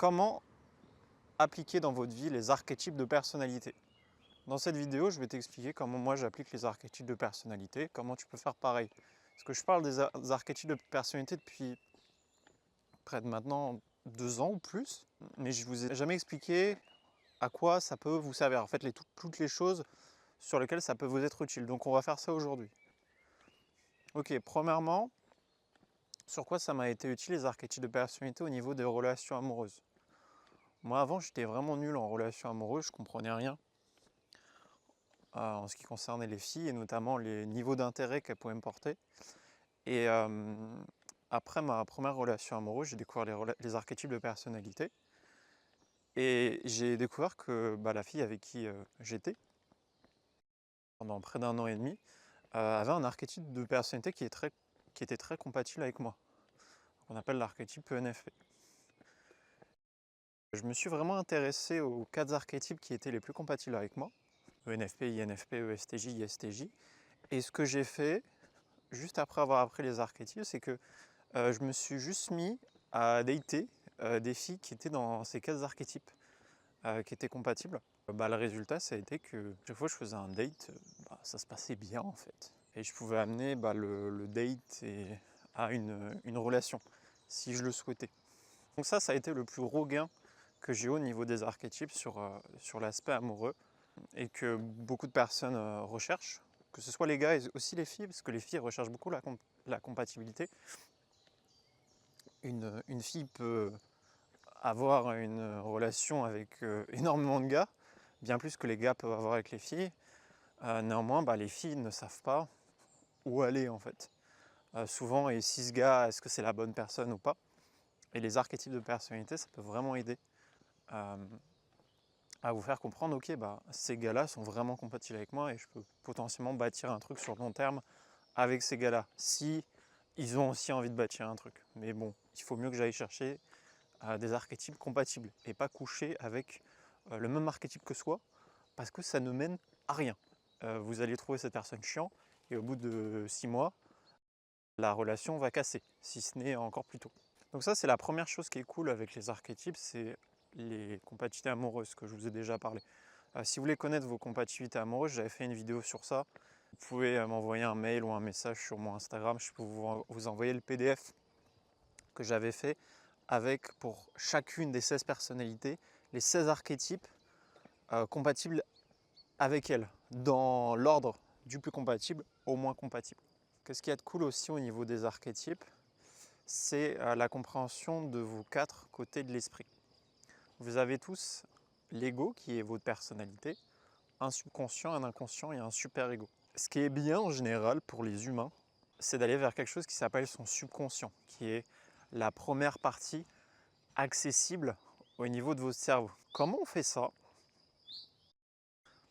Comment appliquer dans votre vie les archétypes de personnalité? Dans cette vidéo, je vais t'expliquer comment moi j'applique les archétypes de personnalité, comment tu peux faire pareil. Parce que je parle des archétypes de personnalité depuis près de maintenant 2 ans ou plus, mais je vous ai jamais expliqué à quoi ça peut vous servir. En fait, toutes les choses sur lesquelles ça peut vous être utile. Donc on va faire ça aujourd'hui. Ok, premièrement, sur quoi ça m'a été utile les archétypes de personnalité au niveau des relations amoureuses? Moi avant, j'étais vraiment nul en relations amoureuses, je comprenais rien en ce qui concernait les filles et notamment les niveaux d'intérêt qu'elles pouvaient me porter. Et après ma première relation amoureuse, j'ai découvert les archétypes de personnalité et j'ai découvert que la fille avec qui j'étais pendant près d'un an et demi avait un archétype de personnalité qui était très compatible avec moi. On appelle l'archétype ENFP. Je me suis vraiment intéressé aux 4 archétypes qui étaient les plus compatibles avec moi. ENFP, INFP, ESTJ, ISTJ. Et ce que j'ai fait, juste après avoir appris les archétypes, c'est que je me suis juste mis à dater des filles qui étaient dans ces 4 archétypes, qui étaient compatibles. Le résultat, ça a été que chaque fois que je faisais un date, ça se passait bien en fait. Et je pouvais amener le date à une relation, si je le souhaitais. Donc ça a été le plus gros gain que j'ai eu au niveau des archétypes sur l'aspect amoureux et que beaucoup de personnes recherchent, que ce soit les gars et aussi les filles, parce que les filles recherchent beaucoup la compatibilité. Une fille peut avoir une relation avec énormément de gars, bien plus que les gars peuvent avoir avec les filles. Néanmoins, les filles ne savent pas où aller en fait. Souvent, et si ce gars, est-ce que c'est la bonne personne ou pas? Et les archétypes de personnalité, ça peut vraiment aider à vous faire comprendre, ok, ces gars-là sont vraiment compatibles avec moi et je peux potentiellement bâtir un truc sur le long terme avec ces gars-là, si ils ont aussi envie de bâtir un truc. Mais bon, il faut mieux que j'aille chercher des archétypes compatibles et pas coucher avec le même archétype que soi, parce que ça ne mène à rien. Vous allez trouver cette personne chiant et au bout de 6 mois, la relation va casser, si ce n'est encore plus tôt. Donc ça, c'est la première chose qui est cool avec les archétypes, c'est les compatibilités amoureuses que je vous ai déjà parlé. Si vous voulez connaître vos compatibilités amoureuses, j'avais fait une vidéo sur ça. Vous pouvez m'envoyer un mail ou un message sur mon Instagram, je peux vous envoyer le PDF que j'avais fait avec pour chacune des 16 personnalités, les 16 archétypes compatibles avec elles, dans l'ordre du plus compatible au moins compatible. Qu'est-ce qu'il y a de cool aussi au niveau des archétypes, c'est la compréhension de vos 4 côtés de l'esprit. Vous avez tous l'ego qui est votre personnalité, un subconscient, un inconscient et un super-ego. Ce qui est bien en général pour les humains, c'est d'aller vers quelque chose qui s'appelle son subconscient, qui est la première partie accessible au niveau de votre cerveau. Comment on fait ça?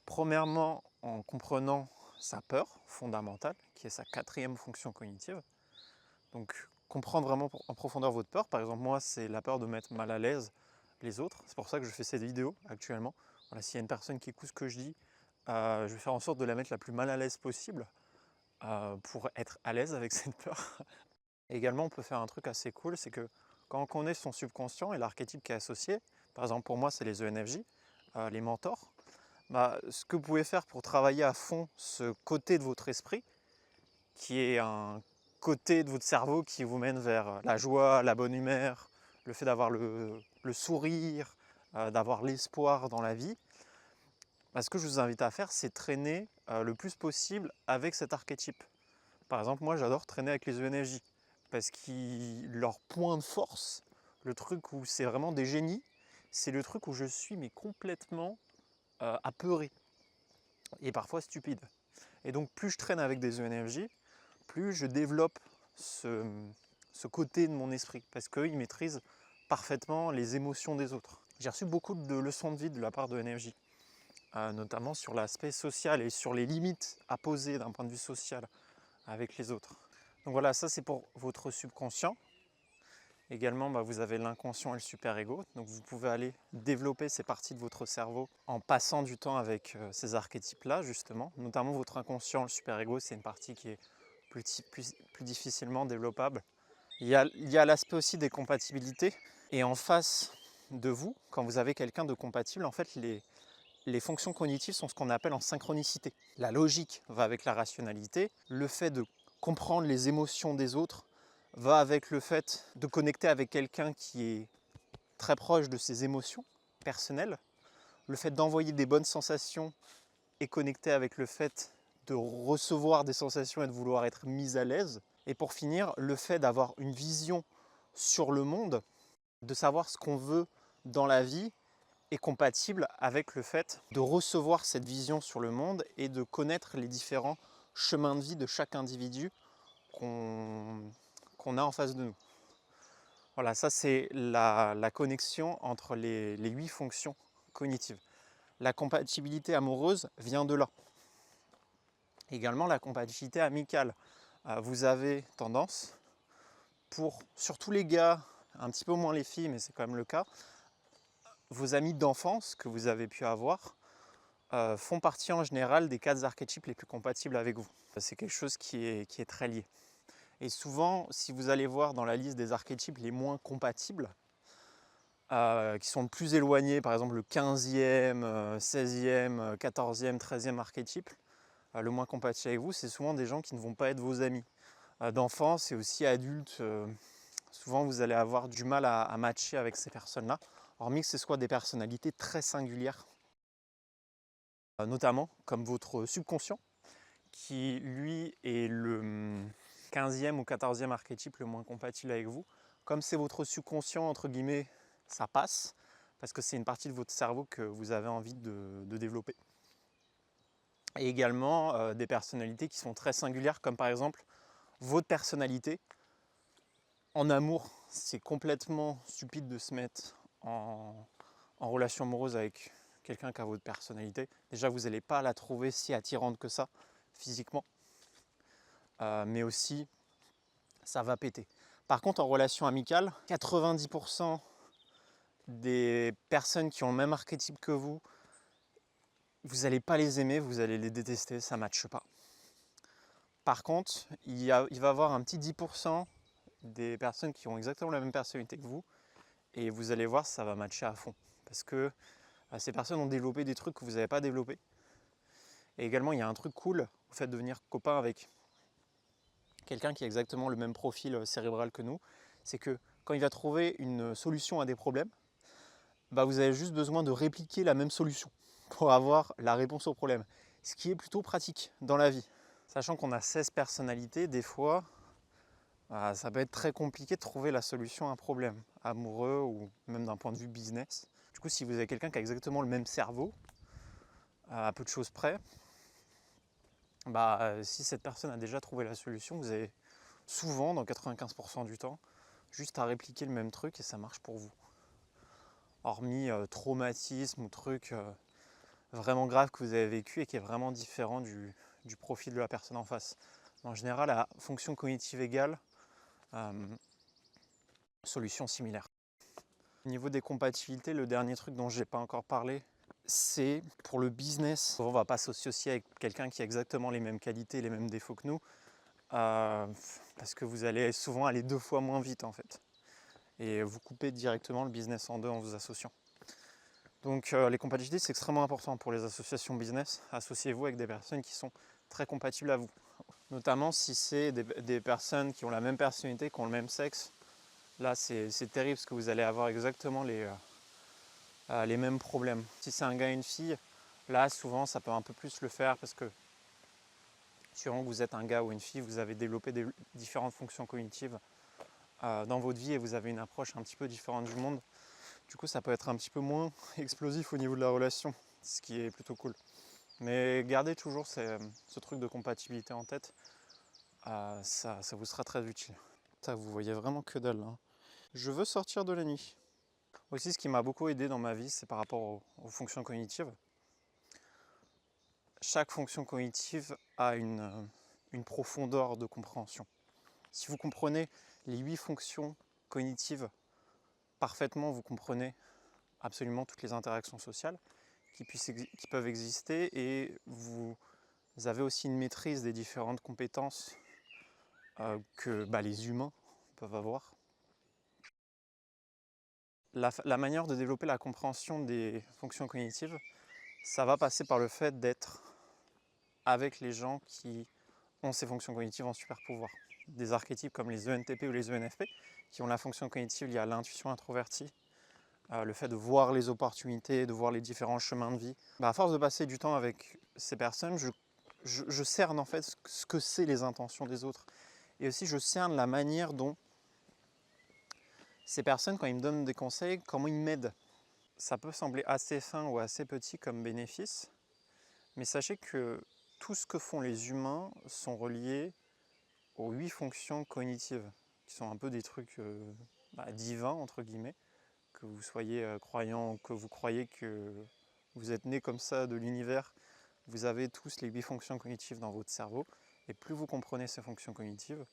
Premièrement, en comprenant sa peur fondamentale, qui est sa 4e fonction cognitive. Donc, comprendre vraiment en profondeur votre peur. Par exemple, moi, c'est la peur de mettre mal à l'aise les autres. C'est pour ça que je fais cette vidéo actuellement. Voilà, s'il y a une personne qui écoute ce que je dis, je vais faire en sorte de la mettre la plus mal à l'aise possible pour être à l'aise avec cette peur. Et également, on peut faire un truc assez cool, c'est que quand on connaît son subconscient et l'archétype qui est associé, par exemple pour moi c'est les ENFJ, les mentors, ce que vous pouvez faire pour travailler à fond ce côté de votre esprit, qui est un côté de votre cerveau qui vous mène vers la joie, la bonne humeur, le fait d'avoir le sourire, d'avoir l'espoir dans la vie, ce que je vous invite à faire, c'est traîner le plus possible avec cet archétype. Par exemple, moi j'adore traîner avec les ENFJ, parce que leur point de force, le truc où c'est vraiment des génies, c'est le truc où je suis mais complètement apeuré et parfois stupide. Et donc plus je traîne avec des ENFJ, plus je développe ce côté de mon esprit, parce qu'ils maîtrisent parfaitement les émotions des autres. J'ai reçu beaucoup de leçons de vie de la part de ENFJ, notamment sur l'aspect social et sur les limites à poser d'un point de vue social avec les autres. Donc voilà, ça c'est pour votre subconscient. Également, vous avez l'inconscient et le super-ego. Donc vous pouvez aller développer ces parties de votre cerveau en passant du temps avec ces archétypes-là, justement. Notamment votre inconscient, le super-ego, c'est une partie qui est plus difficilement développable. Il y a l'aspect aussi des compatibilités. Et en face de vous, quand vous avez quelqu'un de compatible, en fait, les fonctions cognitives sont ce qu'on appelle en synchronicité. La logique va avec la rationalité, le fait de comprendre les émotions des autres va avec le fait de connecter avec quelqu'un qui est très proche de ses émotions personnelles, le fait d'envoyer des bonnes sensations est connecté avec le fait de recevoir des sensations et de vouloir être mis à l'aise. Et pour finir, le fait d'avoir une vision sur le monde, de savoir ce qu'on veut dans la vie est compatible avec le fait de recevoir cette vision sur le monde et de connaître les différents chemins de vie de chaque individu qu'on a en face de nous. Voilà, ça c'est la connexion entre les 8 fonctions cognitives. La compatibilité amoureuse vient de là. Également la compatibilité amicale. Vous avez tendance, surtout les gars, un petit peu moins les filles, mais c'est quand même le cas, vos amis d'enfance que vous avez pu avoir font partie en général des 4 archétypes les plus compatibles avec vous. C'est quelque chose qui est très lié. Et souvent, si vous allez voir dans la liste des archétypes les moins compatibles, qui sont le plus éloignés, par exemple le 15e, 16e, 14e, 13e archétype, le moins compatible avec vous, c'est souvent des gens qui ne vont pas être vos amis. D'enfance et aussi adultes, souvent vous allez avoir du mal à matcher avec ces personnes-là, hormis que ce soit des personnalités très singulières, notamment comme votre subconscient, qui lui est le 15e ou 14e archétype le moins compatible avec vous. Comme c'est votre subconscient, entre guillemets, ça passe, parce que c'est une partie de votre cerveau que vous avez envie de développer. Et également des personnalités qui sont très singulières, comme par exemple votre personnalité. En amour, c'est complètement stupide de se mettre en relation amoureuse avec quelqu'un qui a votre personnalité. Déjà, vous n'allez pas la trouver si attirante que ça, physiquement. Mais aussi, ça va péter. Par contre, en relation amicale, 90% des personnes qui ont le même archétype que vous n'allez pas les aimer, vous allez les détester, ça ne matche pas. Par contre, il va y avoir un petit 10% des personnes qui ont exactement la même personnalité que vous, et vous allez voir, ça va matcher à fond. Parce que ces personnes ont développé des trucs que vous n'avez pas développés. Et également, il y a un truc cool au fait de devenir copain avec quelqu'un qui a exactement le même profil cérébral que nous, c'est que quand il va trouver une solution à des problèmes, bah vous avez juste besoin de répliquer la même solution pour avoir la réponse au problème. Ce qui est plutôt pratique dans la vie. Sachant qu'on a 16 personnalités, des fois, ça peut être très compliqué de trouver la solution à un problème, amoureux ou même d'un point de vue business. Du coup, si vous avez quelqu'un qui a exactement le même cerveau, à peu de choses près, si cette personne a déjà trouvé la solution, vous avez souvent, dans 95% du temps, juste à répliquer le même truc et ça marche pour vous. Hormis traumatisme ou truc vraiment grave que vous avez vécu et qui est vraiment différent du profil de la personne en face. En général, à fonction cognitive égale, solution similaire. Au niveau des compatibilités, le dernier truc dont je n'ai pas encore parlé, c'est pour le business. On ne va pas s'associer avec quelqu'un qui a exactement les mêmes qualités, les mêmes défauts que nous, parce que vous allez souvent aller 2 fois moins vite en fait. Et vous coupez directement le business en deux en vous associant. Donc les compatibilités, c'est extrêmement important pour les associations business. Associez-vous avec des personnes qui sont très compatibles à vous. Notamment si c'est des personnes qui ont la même personnalité, qui ont le même sexe. Là, c'est terrible parce que vous allez avoir exactement les mêmes problèmes. Si c'est un gars et une fille, là, souvent, ça peut un peu plus le faire parce que suivant que vous êtes un gars ou une fille, vous avez développé des différentes fonctions cognitives dans votre vie et vous avez une approche un petit peu différente du monde. Du coup, ça peut être un petit peu moins explosif au niveau de la relation, ce qui est plutôt cool. Mais gardez toujours ce truc de compatibilité en tête, ça vous sera très utile. Ça, vous voyez vraiment que dalle là. Je veux sortir de la nuit. Aussi, ce qui m'a beaucoup aidé dans ma vie, c'est par rapport aux fonctions cognitives. Chaque fonction cognitive a une profondeur de compréhension. Si vous comprenez les 8 fonctions cognitives parfaitement, vous comprenez absolument toutes les interactions sociales qui peuvent exister et vous avez aussi une maîtrise des différentes compétences que les humains peuvent avoir. la manière de développer la compréhension des fonctions cognitives, ça va passer par le fait d'être avec les gens qui ont ces fonctions cognitives en super pouvoir. Des archétypes comme les ENTP ou les ENFP, qui ont la fonction cognitive liée à l'intuition introvertie, le fait de voir les opportunités, de voir les différents chemins de vie. À force de passer du temps avec ces personnes, je cerne en fait ce que c'est les intentions des autres. Et aussi je cerne la manière dont ces personnes, quand ils me donnent des conseils, comment ils m'aident. Ça peut sembler assez fin ou assez petit comme bénéfice, mais sachez que tout ce que font les humains sont reliés aux 8 fonctions cognitives, qui sont un peu des trucs divins, entre guillemets, que vous soyez croyant, que vous croyez que vous êtes né comme ça de l'univers, vous avez tous les 8 fonctions cognitives dans votre cerveau, et plus vous comprenez ces fonctions cognitives,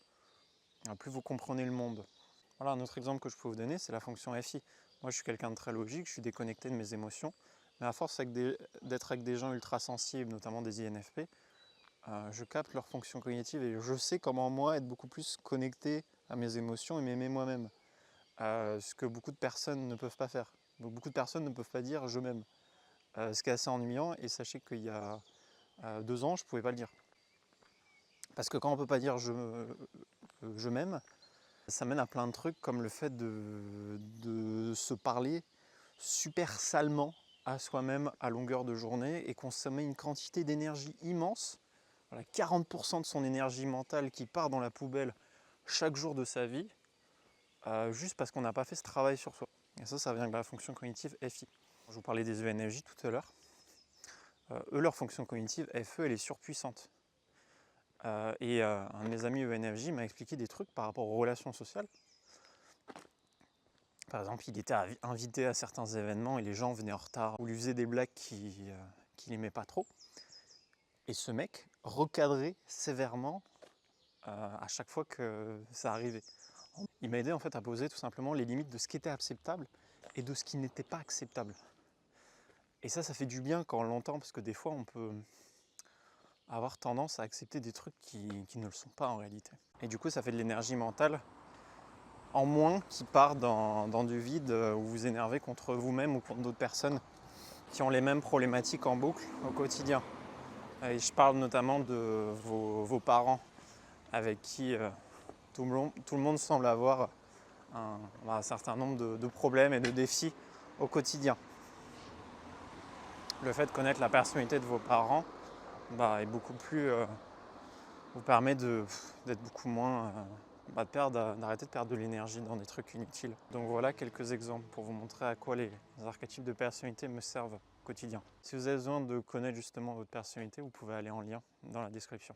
plus vous comprenez le monde. Voilà, un autre exemple que je peux vous donner, c'est la fonction FI. Moi, je suis quelqu'un de très logique, je suis déconnecté de mes émotions, mais à force d'être avec des gens ultra sensibles, notamment des INFP, je capte leurs fonctions cognitives et je sais comment moi être beaucoup plus connecté à mes émotions et m'aimer moi-même. Ce que beaucoup de personnes ne peuvent pas faire. Donc, beaucoup de personnes ne peuvent pas dire je m'aime. Ce qui est assez ennuyant, et sachez qu'il y a 2 ans, je ne pouvais pas le dire. Parce que quand on ne peut pas dire je m'aime, ça mène à plein de trucs comme le fait de se parler super salement à soi-même à longueur de journée et consommer une quantité d'énergie immense. Voilà, 40% de son énergie mentale qui part dans la poubelle chaque jour de sa vie, juste parce qu'on n'a pas fait ce travail sur soi. Et ça vient de la fonction cognitive FI. Je vous parlais des ENFJ tout à l'heure. Eux, leur fonction cognitive FE, elle est surpuissante. Un de mes amis ENFJ m'a expliqué des trucs par rapport aux relations sociales. Par exemple, il était invité à certains événements et les gens venaient en retard ou lui faisaient des blagues qu'il n'aimait pas trop. Et ce mec recadrait sévèrement à chaque fois que ça arrivait. Il m'a aidé en fait à poser tout simplement les limites de ce qui était acceptable et de ce qui n'était pas acceptable. Et ça fait du bien quand on l'entend, parce que des fois on peut avoir tendance à accepter des trucs qui ne le sont pas en réalité. Et du coup ça fait de l'énergie mentale en moins qui part dans du vide, où vous vous énervez contre vous-même ou contre d'autres personnes qui ont les mêmes problématiques en boucle au quotidien. Et je parle notamment de vos parents avec qui tout le monde semble avoir un certain nombre de problèmes et de défis au quotidien. Le fait de connaître la personnalité de vos parents est beaucoup plus, vous permet d'être beaucoup moins, d'arrêter de perdre de l'énergie dans des trucs inutiles. Donc voilà quelques exemples pour vous montrer à quoi les archétypes de personnalité me servent au quotidien. Si vous avez besoin de connaître justement votre personnalité, vous pouvez aller en lien dans la description.